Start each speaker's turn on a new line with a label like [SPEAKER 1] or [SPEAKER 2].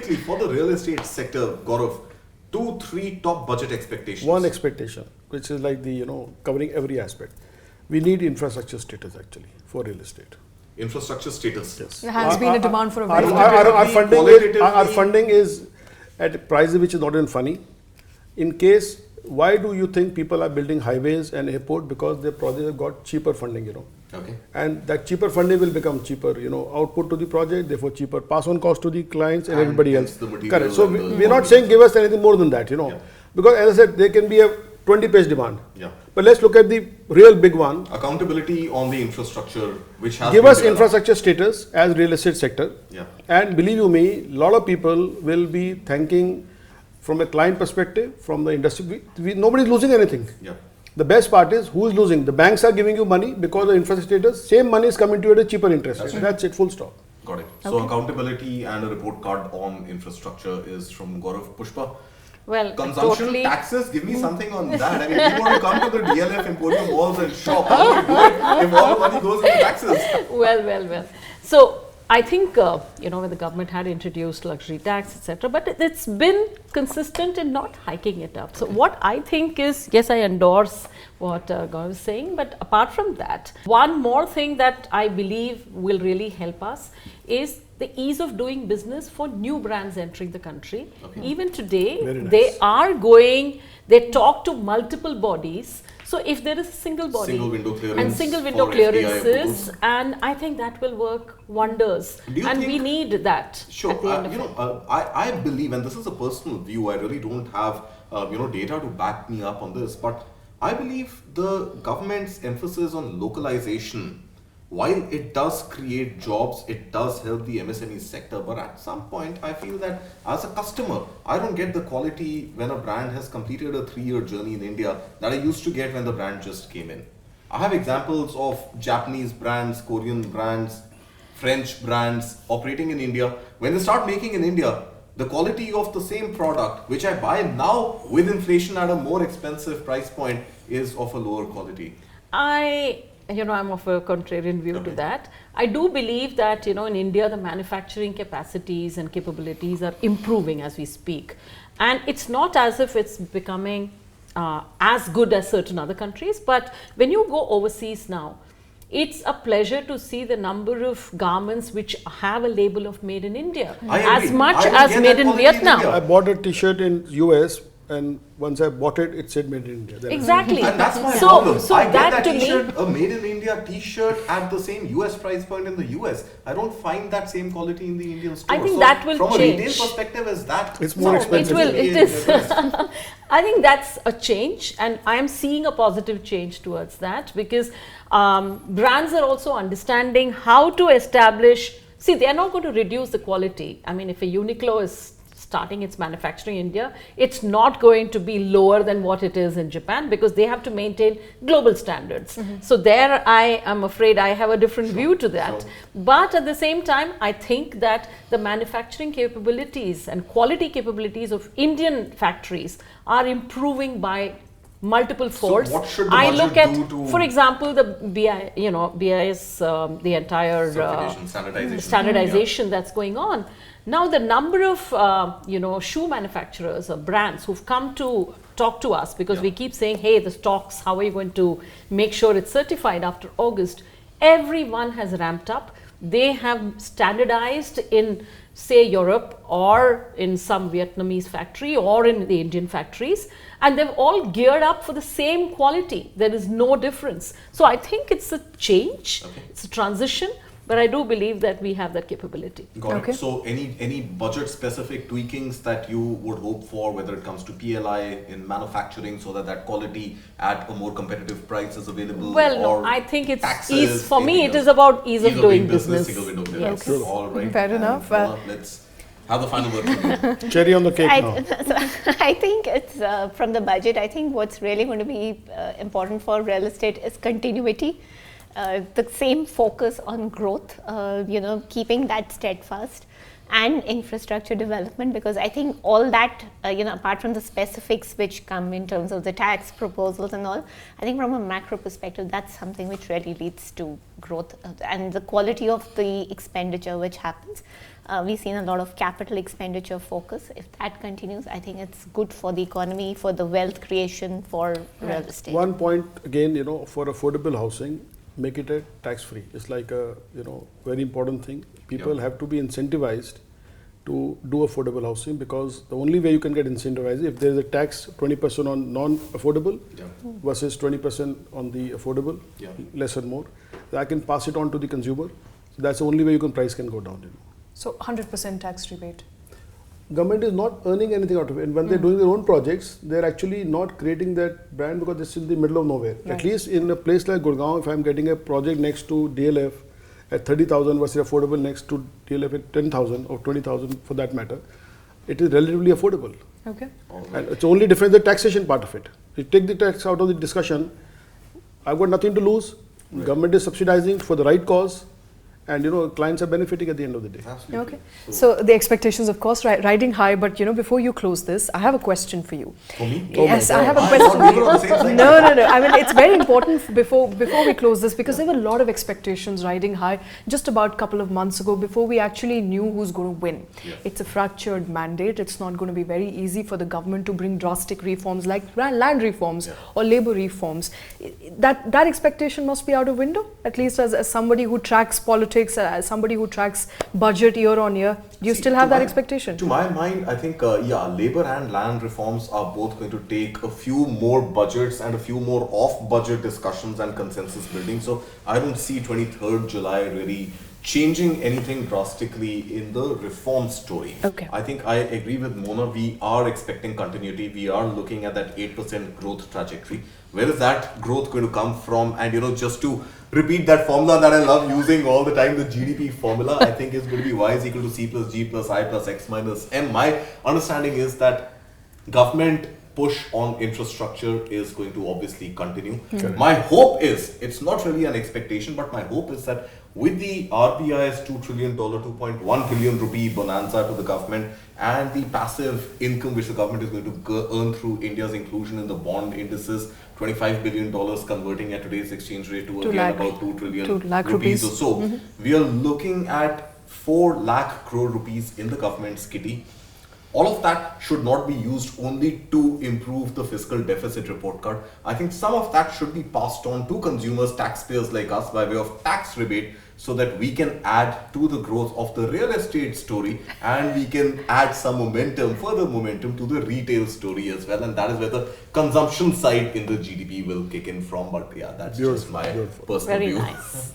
[SPEAKER 1] quickly, for the real estate sector, Gaurav, 2-3 top budget expectations.
[SPEAKER 2] One expectation, which is like the, covering every aspect. We need infrastructure status actually for real estate.
[SPEAKER 1] Infrastructure status.
[SPEAKER 2] Yes.
[SPEAKER 3] There has been a demand for a very
[SPEAKER 2] our funding is at a price which is not even funny. In case, why do you think people are building highways and airport? Because their projects have got cheaper funding,
[SPEAKER 1] Okay.
[SPEAKER 2] And that cheaper funding will become cheaper, output to the project, therefore cheaper pass on cost to the clients and everybody else. Correct. So we're not saying give us anything more than that, because as I said, there can be a 20-page demand.
[SPEAKER 1] Yeah.
[SPEAKER 2] But let's look at the real big one.
[SPEAKER 1] Accountability on the infrastructure, which has
[SPEAKER 2] give us infrastructure status as real estate sector.
[SPEAKER 1] Yeah.
[SPEAKER 2] And believe you me, a lot of people will be thanking from a client perspective, from the industry. Nobody's losing anything.
[SPEAKER 1] Yeah.
[SPEAKER 2] The best part is who is losing. The banks are giving you money because of infrastructure status. Same money is coming to you at a cheaper interest rate. That's it. Full stop.
[SPEAKER 1] Got it. So accountability and a report card on infrastructure is from Gaurav. Pushpa.
[SPEAKER 3] Well,
[SPEAKER 1] consumption taxes, give me something on that. I mean, if you want to come to the DLF Emporium malls and shop, how do you do it if all the money goes into taxes?
[SPEAKER 3] Well. So, I think, when the government had introduced luxury tax, etc., but it's been consistent in not hiking it up. So, what I think is, yes, I endorse what Gaurav is saying, but apart from that, one more thing that I believe will really help us is the ease of doing business for new brands entering the country. Okay. Even today, nice. They talk to multiple bodies. So if there is a single body
[SPEAKER 1] single
[SPEAKER 3] window clearances, and I think that will work wonders. And we need that.
[SPEAKER 1] Sure. I believe, and this is a personal view, I really don't have data to back me up on this, but I believe the government's emphasis on localization, while it does create jobs, it does help the MSME sector, but at some point I feel that as a customer, I don't get the quality when a brand has completed a 3-year journey in India that I used to get when the brand just came in. I have examples of Japanese brands, Korean brands, French brands operating in India. When they start making in India, the quality of the same product, which I buy now with inflation at a more expensive price point, is of a lower quality.
[SPEAKER 3] I'm of a contrarian view to that. I do believe that, in India, the manufacturing capacities and capabilities are improving as we speak. And it's not as if it's becoming as good as certain other countries, but when you go overseas now, it's a pleasure to see the number of garments which have a label of made in India, as much as made in Vietnam.
[SPEAKER 2] I bought a t-shirt in US, and once I bought it, it said made in India.
[SPEAKER 3] Exactly.
[SPEAKER 1] And that's my problem. I get that t-shirt, a made in India t-shirt at the same US price point in the US. I don't find that same quality in the Indian store.
[SPEAKER 3] I think that will
[SPEAKER 1] from
[SPEAKER 3] change.
[SPEAKER 1] From a retail perspective, is that?
[SPEAKER 2] It's more expensive.
[SPEAKER 3] It is. I think that's a change, and I am seeing a positive change towards that, because brands are also understanding how to establish. See, they are not going to reduce the quality. I mean, if a Uniqlo is starting its manufacturing in India, it's not going to be lower than what it is in Japan, because they have to maintain global standards. So there, I am afraid I have a different view to that. But at the same time, I think that the manufacturing capabilities and quality capabilities of Indian factories are improving by multiple folds.
[SPEAKER 1] So what should the
[SPEAKER 3] I look at, for example, the BIS, the entire standardization that's going on. Now the number of shoe manufacturers or brands who've come to talk to us, because we keep saying, hey, the stocks, how are you going to make sure it's certified after August? Everyone has ramped up. They have standardized in, say, Europe, or in some Vietnamese factory, or in the Indian factories, and they've all geared up for the same quality. There is no difference. So I think it's a change, it's a transition. But I do believe that we have that capability.
[SPEAKER 1] Got it. So any budget specific tweakings that you would hope for, whether it comes to PLI in manufacturing, so that quality at a more competitive price is available?
[SPEAKER 3] Well, no, I think it's ease. For me, it is about ease of doing business.
[SPEAKER 1] Single window clearance. Yes. All right.
[SPEAKER 4] Fair enough.
[SPEAKER 1] Let's have the final word from you.
[SPEAKER 2] Cherry on the cake now.
[SPEAKER 4] I think it's from the budget. I think what's really going to be important for real estate is continuity. The same focus on growth, keeping that steadfast, and infrastructure development, because I think all that, apart from the specifics which come in terms of the tax proposals and all, I think from a macro perspective, that's something which really leads to growth and the quality of the expenditure which happens. We've seen a lot of capital expenditure focus. If that continues, I think it's good for the economy, for the wealth creation, for real estate.
[SPEAKER 2] One point again, for affordable housing, make it a tax-free. It's like a very important thing. People have to be incentivized to do affordable housing, because the only way you can get incentivized if there is a tax 20% on non-affordable versus 20% on the affordable, less or more. I can pass it on to the consumer. So that's the only way price can go down.
[SPEAKER 5] So 100% tax rebate.
[SPEAKER 2] Government is not earning anything out of it, and when they're doing their own projects, they're actually not creating that brand, because it's in the middle of nowhere.
[SPEAKER 5] Right.
[SPEAKER 2] At least in a place like Gurgaon, if I'm getting a project next to DLF at 30,000 versus affordable next to DLF at 10,000 or 20,000 for that matter, it is relatively affordable.
[SPEAKER 5] Okay.
[SPEAKER 2] And it's only difference the taxation part of it. You take the tax out of the discussion, I've got nothing to lose. Government is subsidizing for the right cause, and clients are benefiting at the end of the day.
[SPEAKER 1] Absolutely.
[SPEAKER 5] Okay. So the expectations, of course, riding high. But before you close this, I have a question for you.
[SPEAKER 1] For me?
[SPEAKER 5] Yes,
[SPEAKER 1] Oh
[SPEAKER 5] I have a
[SPEAKER 1] God.
[SPEAKER 5] question
[SPEAKER 1] I
[SPEAKER 5] for
[SPEAKER 1] thought we were on the same
[SPEAKER 5] you.
[SPEAKER 1] side.
[SPEAKER 5] No. I mean, it's very important before we close this, because there were a lot of expectations riding high just about a couple of months ago, before we actually knew who's going to win.
[SPEAKER 1] Yes.
[SPEAKER 5] It's a fractured mandate. It's not going to be very easy for the government to bring drastic reforms like land reforms or labor reforms. That expectation must be out of window, at least as somebody who tracks politics, as somebody who tracks budget year on year. Do you still have that expectation?
[SPEAKER 1] To my mind, I think, labor and land reforms are both going to take a few more budgets and a few more off-budget discussions and consensus building. So I don't see 23rd July really changing anything drastically in the reform story.
[SPEAKER 5] Okay.
[SPEAKER 1] I think I agree with Mona. We are expecting continuity. We are looking at that 8% growth trajectory. Where is that growth going to come from? And just to repeat that formula that I love using all the time, the GDP formula, I think is going to be Y is equal to C plus G plus I plus X minus M. My understanding is that government push on infrastructure is going to obviously continue. My hope is, it's not really an expectation, but my hope is that with the RBI's $2 trillion, 2.1 trillion rupee bonanza to the government, and the passive income which the government is going to earn through India's inclusion in the bond indices, $25 billion converting at today's exchange rate to again about 2 trillion rupees or so. We are looking at 4 lakh crore rupees in the government's kitty. All of that should not be used only to improve the fiscal deficit report card. I think some of that should be passed on to consumers, taxpayers like us, by way of tax rebate, so that we can add to the growth of the real estate story, and we can add some further momentum to the retail story as well. And that is where the consumption side in the GDP will kick in from. But that's just my personal
[SPEAKER 3] Very
[SPEAKER 1] view.
[SPEAKER 3] nice.